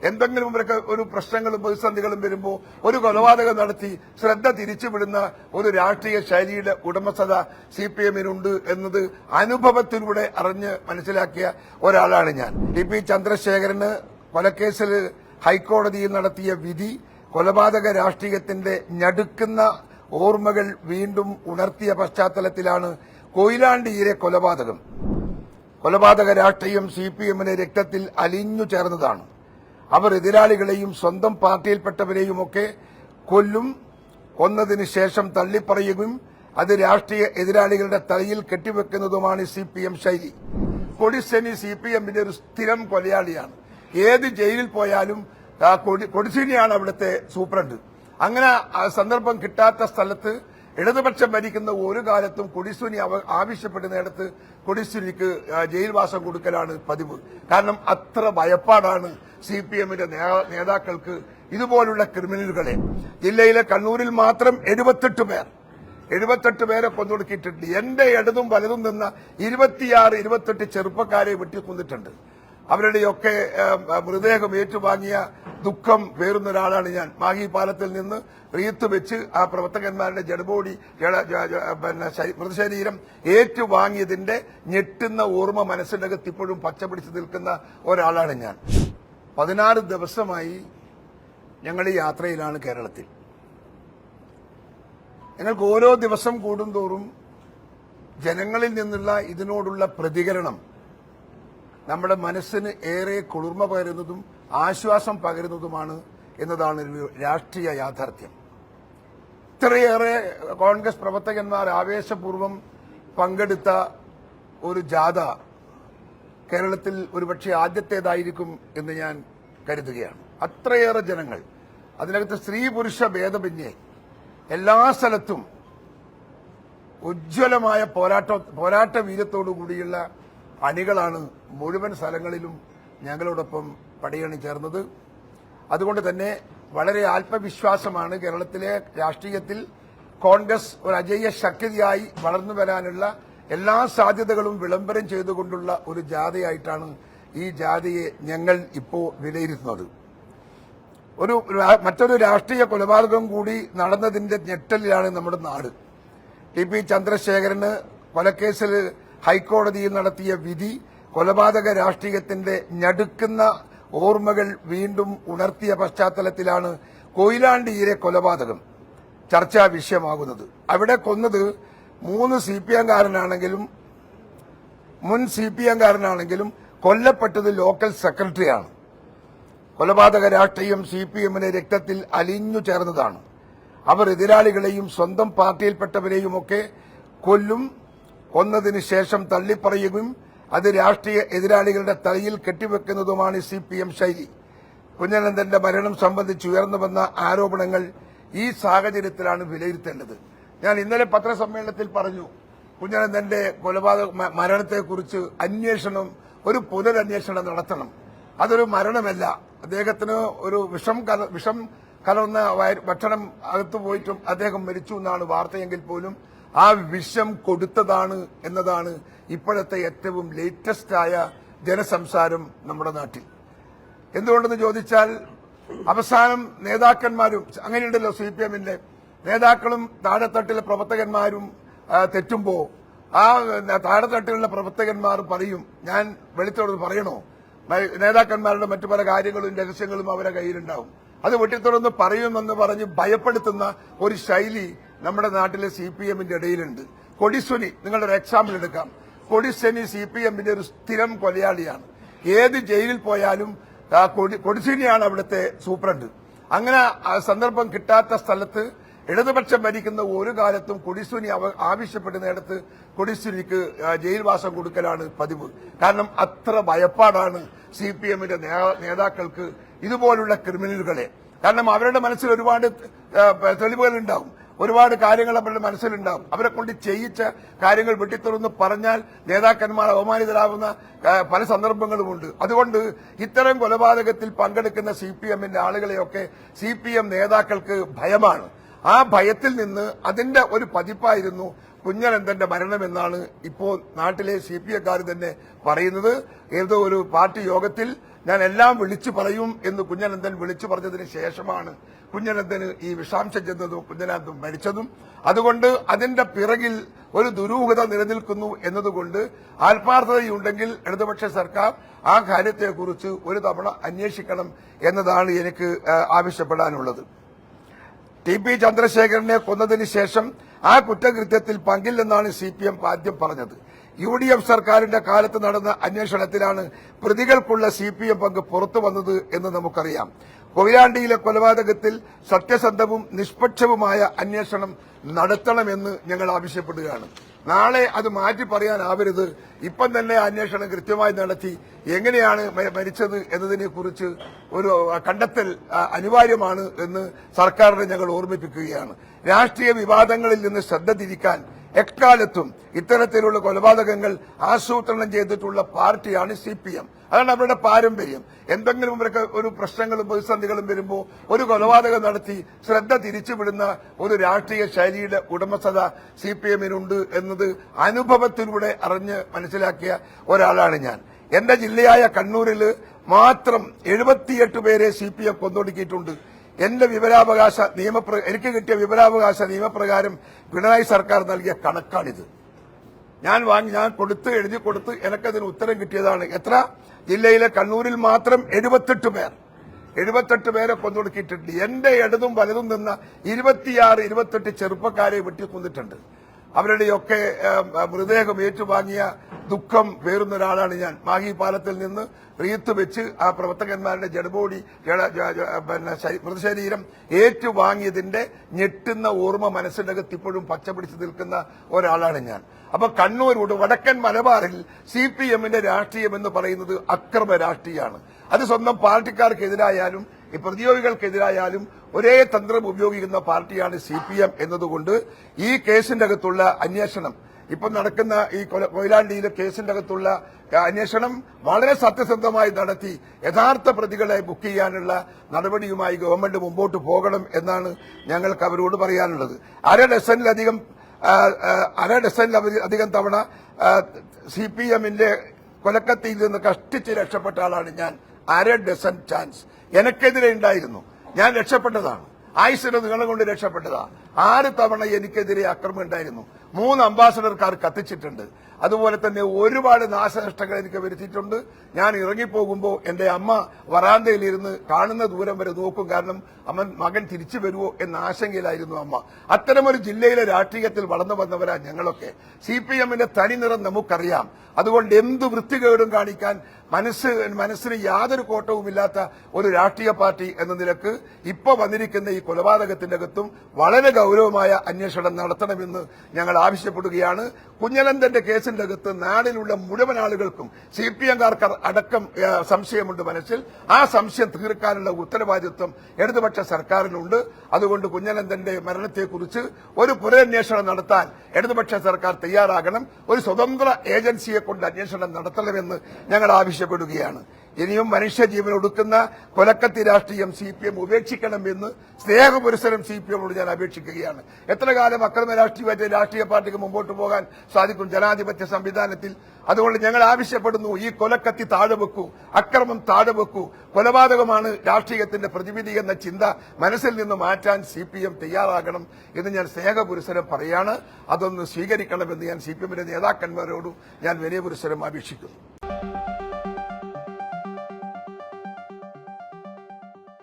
എന്തെങ്കിലും ഇവർക്ക് ഒരു പ്രശ്നങ്ങളും പ്രതിസന്ധികളും വരുമ്പോൾ ഒരു കൊലപാതകം നടത്തി ശ്രദ്ധ തിരിച്ചുവിടുന്ന ഒരു രാഷ്ട്രീയ ശൈലിയുടെ ഉടമസ്ഥത CPM-നുണ്ട് എന്നത് അനുഭവത്തിലൂടെ അറിഞ്ഞ് മനസ്സിലാക്കിയ ഒരാളാണ് ഞാൻ. ടി.പി. ചന്ദ്രശേഖരന് കൊലക്കേസിൽ ഹൈക്കോടതിയിൽ നടത്തിയ വിധി കൊലപാതക രാഷ്ട്രീയത്തിന്റെ ഞടുക്കുന്ന ഓർമ്മകൾ വീണ്ടും ഉണർത്തിയ പശ്ചാത്തലത്തിലാണ് കൊയിലാണ്ടിയിലെ കൊലപാതക രാഷ്ട്രീയം CPM-ന് രക്തത്തിൽ അലിഞ്ഞു ചേർന്നതാണ്. അവർ എതിരാളികളെയും സ്വന്തം പാർട്ടിയിൽപ്പെട്ടവരെയുമൊക്കെ കൊല്ലും, കൊന്നതിന് ശേഷം തള്ളിപ്പറയുകയും അത് രാഷ്ട്രീയ എതിരാളികളുടെ തലയിൽ കെട്ടിവെക്കുന്നതുമാണ് CPM ശൈലി. കൊടിശനി CPM-ന്റെ ഒരു സ്ഥിരം കൊലയാളിയാണ്. ഏത് ജയിലിൽ പോയാലും കൊടിശനിയാണ് അവിടുത്തെ സൂപ്രണ്ട്. അങ്ങനെ സന്ദർഭം കിട്ടാത്ത സ്ഥലത്ത് ഇടതുപക്ഷം ഭരിക്കുന്ന ഒരു കാലത്തും കൊടിശനി ആവശ്യപ്പെടുന്നിടത്ത് കൊടിശനിക്ക് ജയിൽവാസം കൊടുക്കലാണ് പതിവ്. കാരണം അത്ര ഭയപ്പാടാണ് CPM-ന്റെ നേതാക്കൾക്ക് ഇതുപോലുള്ള ക്രിമിനലുകളെ. ജില്ലയിലെ കണ്ണൂരിൽ മാത്രം 78 പേരെ കൊന്നൊടുക്കിയിട്ടുണ്ട്. എന്റെ ഇടതും വലതും നിന്ന 28 ചെറുപ്പക്കാരെ വെട്ടിക്കൊന്നിട്ടുണ്ട്. അവരുടെയൊക്കെ മൃതദേഹം ഏറ്റുവാങ്ങിയ ദുഃഖം പേറുന്ന ഒരാളാണ് ഞാൻ. മാഹി പാലത്തിൽ നിന്ന് റീത്ത് വെച്ച് ആ പ്രവർത്തകന്മാരുടെ ജഡബോഡി മൃതശരീരം ഏറ്റുവാങ്ങിയതിന്റെ ഞെട്ടുന്ന ഓർമ്മ മനസ്സിനകത്ത് ഇപ്പോഴും പച്ചപിടിച്ച് നിൽക്കുന്ന ഒരാളാണ് ഞാൻ. 16 ദിവസമായി ഞങ്ങൾ ഈ യാത്രയിലാണ് കേരളത്തിൽ. ഞങ്ങൾക്ക് ഓരോ ദിവസം കൂടുന്തോറും ജനങ്ങളിൽ നിന്നുള്ള ഇതിനോടുള്ള പ്രതികരണം നമ്മുടെ മനസ്സിന് ഏറെ കുളിർമ പകരുന്നതും ആശ്വാസം പകരുന്നതുമാണ് എന്നതാണ് ഒരു രാഷ്ട്രീയ യാഥാർത്ഥ്യം. ഇത്രയേറെ കോൺഗ്രസ് പ്രവർത്തകന്മാർ ആവേശപൂർവ്വം പങ്കെടുത്ത ഒരു ജാഥ കേരളത്തിൽ ഒരുപക്ഷെ ആദ്യത്തേതായിരിക്കും എന്ന് ഞാൻ കരുതുകയാണ്. അത്രയേറെ ജനങ്ങൾ, അതിനകത്ത് സ്ത്രീ പുരുഷ ഭേദമന്യേ എല്ലാ സ്ഥലത്തും ഉജ്ജ്വലമായ പോരാട്ട വീര്യത്തോടുകൂടിയുള്ള അണികളാണ് മുഴുവൻ സ്ഥലങ്ങളിലും ഞങ്ങളോടൊപ്പം പടയണി ചേർന്നത്. അതുകൊണ്ട് തന്നെ വളരെ ആത്മവിശ്വാസമാണ് കേരളത്തിലെ രാഷ്ട്രീയത്തിൽ കോൺഗ്രസ് ഒരു അജയ്യ ശക്തിയായി വളർന്നു വരാനുള്ള എല്ലാ സാധ്യതകളും വിളംബരം ചെയ്തുകൊണ്ടുള്ള ഒരു ജാഥയായിട്ടാണ് ഈ ജാഥയെ ഞങ്ങൾ ഇപ്പോൾ വിലയിരുത്തുന്നത്. മറ്റൊരു രാഷ്ട്രീയ കൊലപാതകം കൂടി നടന്നതിന്റെ ഞെട്ടലിലാണ് നമ്മുടെ നാട്. ടി.പി. ചന്ദ്രശേഖരന് കൊലക്കേസിൽ ഹൈക്കോടതിയിൽ നടത്തിയ വിധി കൊലപാതക രാഷ്ട്രീയത്തിന്റെ ഞടുക്കുന്ന ഓർമ്മകൾ വീണ്ടും ഉണർത്തിയ പശ്ചാത്തലത്തിലാണ് കൊയിലാണ്ടിയിലെ കൊലപാതകം ചർച്ചാ വിഷയമാകുന്നത്. അവിടെ കൊന്നത് മുൻ CPM-കാരനാണെങ്കിലും കൊല്ലപ്പെട്ടത് ലോക്കൽ സെക്രട്ടറിയാണ്. കൊലപാതക രാഷ്ട്രീയം CPM-ന് രക്തത്തിൽ അലിഞ്ഞു ചേർന്നതാണ്. അവർ എതിരാളികളെയും സ്വന്തം പാർട്ടിയിൽപ്പെട്ടവരെയുമൊക്കെ കൊല്ലും, കൊന്നതിന് ശേഷം തള്ളിപ്പറയുകയും അത് രാഷ്ട്രീയ എതിരാളികളുടെ തലയിൽ കെട്ടിവെക്കുന്നതുമാണ് CPM ശൈലി. കുഞ്ഞനന്തന്റെ മരണം സംബന്ധിച്ച് ഉയർന്നു വന്ന ആരോപണങ്ങൾ ഈ സാഹചര്യത്തിലാണ് വിലയിരുത്തേണ്ടത്. ഞാൻ ഇന്നലെ പത്രസമ്മേളനത്തിൽ പറഞ്ഞു, കുഞ്ഞനന്തന്റെ മരണത്തെക്കുറിച്ച് ഒരു പുനരന്വേഷണം നടത്തണം. അതൊരു മരണമല്ല, അദ്ദേഹത്തിന് ഒരു വിഷം കലർന്ന ഭക്ഷണം അകത്തു പോയിട്ടും അദ്ദേഹം മരിച്ചു എന്നാണ് വാർത്തയെങ്കിൽ പോലും ആ വിഷം കൊടുത്തതാണ് എന്നതാണ് ഇപ്പോഴത്തെ ഏറ്റവും ലേറ്റസ്റ്റ് ആയ ജനസംസാരം നമ്മുടെ നാട്ടിൽ. എന്തുകൊണ്ടെന്ന് ചോദിച്ചാൽ അവസാനം നേതാക്കന്മാരും അങ്ങനെയുണ്ടല്ലോ, CPM-ന്റെ നേതാക്കളും താഴെത്തട്ടിലെ പ്രവർത്തകന്മാരും തെറ്റുമ്പോ ആ താഴെത്തട്ടിലുള്ള പ്രവർത്തകന്മാർ പറയും, ഞാൻ വെളിത്തോട് പറയണോ, നേതാക്കന്മാരുടെ മറ്റു പല കാര്യങ്ങളും രഹസ്യങ്ങളും അവരുടെ കയ്യിലുണ്ടാവും, അത് വെട്ടിത്തുറന്ന് പറയുമെന്ന് പറഞ്ഞ് ഭയപ്പെടുത്തുന്ന ഒരു ശൈലി നമ്മുടെ നാട്ടിലെ CPM-ന്റെ ഇടയിലുണ്ട്. കൊടിശനി, നിങ്ങളൊരു എക്സാമ്പിൾ എടുക്കാം. കൊടിശനി CPM-ന്റെ ഒരു സ്ഥിരം കൊലയാളിയാണ്. ഏത് ജയിലിൽ പോയാലും കൊടിശനിയാണ് അവിടുത്തെ സൂപ്രണ്ട്. അങ്ങനെ സന്ദർഭം കിട്ടാത്ത സ്ഥലത്ത് ഇടതുപക്ഷം ഭരിക്കുന്ന ഒരു കാലത്തും കൊടിശനി ആവശ്യപ്പെടുന്നിടത്ത് കൊടിശനിക്ക് ജയിൽവാസം കൊടുക്കലാണ് പതിവ്. കാരണം അത്ര ഭയപ്പാടാണ് CPM-ന്റെ നേതാക്കൾക്ക് ഇതുപോലുള്ള ക്രിമിനലുകളെ. കാരണം അവരുടെ മനസ്സിൽ ഒരുപാട് തെളിവുകൾ ഉണ്ടാവും, ഒരുപാട് കാര്യങ്ങൾ അവരുടെ മനസ്സിലുണ്ടാവും. അവരെ കൊണ്ട് ചെയ്യിച്ച കാര്യങ്ങൾ വെട്ടിത്തുറന്ന് പറഞ്ഞാൽ നേതാക്കന്മാർ അവമാനിതരാകുന്ന പല സന്ദർഭങ്ങളുമുണ്ട്. അതുകൊണ്ട് ഇത്തരം കൊലപാതകത്തിൽ പങ്കെടുക്കുന്ന CPM-ന്റെ ആളുകളെയൊക്കെ CPM നേതാക്കൾക്ക് ഭയമാണ്. ആ ഭയത്തിൽ നിന്ന് അതിന്റെ ഒരു പതിപ്പായിരുന്നു കുഞ്ഞനന്തന്റെ മരണമെന്നാണ് ഇപ്പോൾ നാട്ടിലെ CPM-കാർ തന്നെ പറയുന്നത്. ഏതോ ഒരു പാർട്ടി യോഗത്തിൽ ഞാൻ എല്ലാം വിളിച്ചു പറയും എന്ന് കുഞ്ഞനന്ദൻ വിളിച്ചു പറഞ്ഞതിന് ശേഷമാണ് കുഞ്ഞനന്ദന് ഈ വിഷാംശം ചെന്നതും കുഞ്ഞനന്ദൻ മരിച്ചതും. അതുകൊണ്ട് അതിന്റെ പിറകിൽ ഒരു ദുരൂഹത നിലനിൽക്കുന്നു എന്നതുകൊണ്ട് ആത്മാർത്ഥതയുണ്ടെങ്കിൽ ഇടതുപക്ഷ സർക്കാർ ആ കാര്യത്തെക്കുറിച്ച് ഒരു തവണ അന്വേഷിക്കണം എന്നതാണ് എനിക്ക് ആവശ്യപ്പെടാനുള്ളത്. TP ചന്ദ്രശേഖരനെ കൊന്നതിന് ശേഷം ആ കുറ്റകൃത്യത്തിൽ പങ്കില്ലെന്നാണ് CPM ആദ്യം പറഞ്ഞത്. UDF സർക്കാരിന്റെ കാലത്ത് നടന്ന അന്വേഷണത്തിലാണ് പ്രതികൾക്കുള്ള CPM പങ്ക് പുറത്തു വന്നത് എന്ന് നമുക്കറിയാം. കൊയിലാണ്ടിയിലെ കൊലപാതകത്തിൽ സത്യസന്ധവും നിഷ്പക്ഷവുമായ അന്വേഷണം നടത്തണമെന്ന് ഞങ്ങൾ ആവശ്യപ്പെടുകയാണ്. നാളെ അത് മാറ്റി പറയാനാവരുത്. ഇപ്പം തന്നെ അന്വേഷണം കൃത്യമായി നടത്തി എങ്ങനെയാണ് മരിച്ചത് എന്നതിനെക്കുറിച്ച് ഒരു കണ്ടെത്തൽ അനിവാര്യമാണ് എന്ന് സർക്കാരിനെ ഞങ്ങൾ ഓർമ്മിപ്പിക്കുകയാണ്. രാഷ്ട്രീയ വിവാദങ്ങളിൽ നിന്ന് ശ്രദ്ധ തിരിക്കാൻ എക്കാലത്തും ഇത്തരത്തിലുള്ള കൊലപാതകങ്ങൾ ആസൂത്രണം ചെയ്തിട്ടുള്ള പാർട്ടിയാണ് CPM. അതാണ് അവരുടെ പാരമ്പര്യം. എന്തെങ്കിലും ഒരു പ്രശ്നങ്ങളും പ്രതിസന്ധികളും വരുമ്പോൾ ഒരു കൊലപാതകം നടത്തി ശ്രദ്ധ തിരിച്ചുവിടുന്ന ഒരു രാഷ്ട്രീയ ശൈലിയുടെ ഉടമസ്ഥത CPMനുണ്ട് എന്നത് അനുഭവത്തിലൂടെ അറിഞ്ഞ് മനസ്സിലാക്കിയ ഒരാളാണ് ഞാൻ. എന്റെ ജില്ലയായ കണ്ണൂരിൽ മാത്രം 78 പേരെ CPM കൊന്നൊടുക്കിയിട്ടുണ്ട്. എന്റെ വിവരാവകാശ എനിക്ക് കിട്ടിയ വിവരാവകാശ നിയമപ്രകാരം പിണറായി സർക്കാർ നൽകിയ കണക്കാണിത്. ഞാൻ എഴുതി കൊടുത്ത് എനിക്കതിന് ഉത്തരം കിട്ടിയതാണ്. എത്ര? ജില്ലയിലെ കണ്ണൂരിൽ മാത്രം 78 പേരെ കൊന്നൊടുക്കിയിട്ടുണ്ട്. എന്റെ ഇടതും വലതും നിന്ന 26-28 ചെറുപ്പക്കാരെ വെട്ടിക്കൊന്നിട്ടുണ്ട്. അവരുടെയൊക്കെ മൃതദേഹം ഏറ്റുവാങ്ങിയ ദുഃഖം പേറുന്ന ഒരാളാണ് ഞാൻ. മാഹി പാലത്തിൽ നിന്ന് റീത്ത് വെച്ച് ആ പ്രവർത്തകന്മാരുടെ ജഡബോഡി മൃതശരീരം ഏറ്റുവാങ്ങിയതിന്റെ ഞെട്ടുന്ന ഓർമ്മ മനസ്സിന്റെ അകത്ത് ഇപ്പോഴും പച്ചപിടിച്ച് നിൽക്കുന്ന ഒരാളാണ് ഞാൻ. അപ്പൊ കണ്ണൂരോട് വടക്കൻ മലബാറിൽ CPMന്റെ രാഷ്ട്രീയം എന്ന് പറയുന്നത് അക്രമ രാഷ്ട്രീയമാണ്. അത് സ്വന്തം പാർട്ടിക്കാർക്കെതിരായാലും ഈ പ്രതിയോഗികൾക്കെതിരായാലും ഒരേ തന്ത്രം ഉപയോഗിക്കുന്ന പാർട്ടിയാണ് CPM എന്നതുകൊണ്ട് ഈ കേസിന്റെ അകത്തുള്ള അന്വേഷണം ഇപ്പൊ നടക്കുന്ന ഈ കൊയിലാണ്ടിയിലെ കേസിന്റെ അകത്തുള്ള അന്വേഷണം വളരെ സത്യസന്ധമായി നടത്തി യഥാർത്ഥ പ്രതികളെ ബുക്ക് ചെയ്യാനുള്ള നടപടിയുമായി ഗവൺമെന്റ് മുമ്പോട്ട് പോകണം എന്നാണ് ഞങ്ങൾക്ക് അവരോട് പറയാനുള്ളത്. അര ഡസനിലധികം തവണ CPMന്റെ കൊലക്കത്തിയിൽ നിന്ന് കഷ്ടിച്ച് രക്ഷപ്പെട്ട ആളാണ് ഞാൻ. അര ഡസൻ ചാൻസ് എനിക്കെതിരെ ഉണ്ടായിരുന്നു. ഞാൻ രക്ഷപ്പെട്ടതാണ്. ആയുസിന്റെ നീളം കൊണ്ട് രക്ഷപ്പെട്ടതാ. 6 തവണ എനിക്കെതിരെ അക്രമം ഉണ്ടായിരുന്നു. 3 അംബാസഡർക്കാർ കത്തിച്ചിട്ടുണ്ട്. അതുപോലെ തന്നെ ഒരുപാട് നാശനഷ്ടങ്ങൾ എനിക്ക് വരുത്തിയിട്ടുണ്ട്. ഞാൻ ഇറങ്ങിപ്പോകുമ്പോൾ എന്റെ അമ്മ വരാന്തയിലിരുന്ന് കാണുന്ന ദൂരം വരെ നോക്കും. കാരണം മകൻ തിരിച്ചു വരുമോ എന്ന ആശങ്കയിലായിരുന്നു അമ്മ. അത്തരമൊരു ജില്ലയിലെ രാഷ്ട്രീയത്തിൽ വളർന്നു വന്നവരാ ഞങ്ങളൊക്കെ. CPMന്റെ തനി നിറം നമുക്കറിയാം. അതുകൊണ്ട് എന്ത് വൃത്തികേടും കാണിക്കാൻ മനസ്സിന് യാതൊരു കോട്ടവുമില്ലാത്ത ഒരു രാഷ്ട്രീയ പാർട്ടി എന്ന നിലക്ക് ഇപ്പൊ വന്നിരിക്കുന്ന ഈ കൊലപാതകത്തിന്റെ അകത്തും വളരെ ഗൌരവമായ അന്വേഷണം നടത്തണമെന്ന് ഞങ്ങൾ ആവശ്യപ്പെടുകയാണ്. കുഞ്ഞനന്ദന്റെ കേസിന്റെ അകത്ത് നാടിലുള്ള മുഴുവൻ ആളുകൾക്കും CPMകാർക്ക് അടക്കം സംശയമുണ്ട് മനസ്സിൽ. ആ സംശയം തീർക്കാനുള്ള ഉത്തരവാദിത്വം ഇടതുപക്ഷ സർക്കാരിനുണ്ട്. അതുകൊണ്ട് കുഞ്ഞനന്ദന്റെ മരണത്തെക്കുറിച്ച് ഒരു പുനരന്വേഷണം നടത്താൻ ഇടതുപക്ഷ സർക്കാർ തയ്യാറാകണം. ഒരു സ്വതന്ത്ര ഏജൻസിയെ കൊണ്ട് അന്വേഷണം നടത്തണമെന്ന് ഞങ്ങൾ ആവശ്യപ്പെടുകയാണ്. ഇനിയും മനുഷ്യജീവൻ ഒടുക്കുന്ന കൊലക്കത്തി രാഷ്ട്രീയം CPM ഉപേക്ഷിക്കണമെന്ന് സ്നേഹപുരസരം CPMോട് ഞാൻ അപേക്ഷിക്കുകയാണ്. എത്ര കാലം അക്രമ രാഷ്ട്രീയ പാർട്ടിക്ക് മുമ്പോട്ട് പോകാൻ സാധിക്കും ജനാധിപത്യ സംവിധാനത്തിൽ? അതുകൊണ്ട് ഞങ്ങൾ ആവശ്യപ്പെടുന്നു, ഈ കൊലക്കത്തി താഴെ വെക്കൂ, അക്രമം താഴെ വെക്കൂ. കൊലപാതകമാണ് രാഷ്ട്രീയത്തിന്റെ പ്രതിവിധി എന്ന ചിന്ത മനസ്സിൽ നിന്ന് മാറ്റാൻ CPM തയ്യാറാകണം എന്ന് ഞാൻ സ്നേഹപുരസരം പറയാണ്. അതൊന്ന് സ്വീകരിക്കണമെന്ന് ഞാൻ CPMന്റെ നേതാക്കന്മാരോടും ഞാൻ വിനയപുരസരം അപേക്ഷിക്കുന്നു.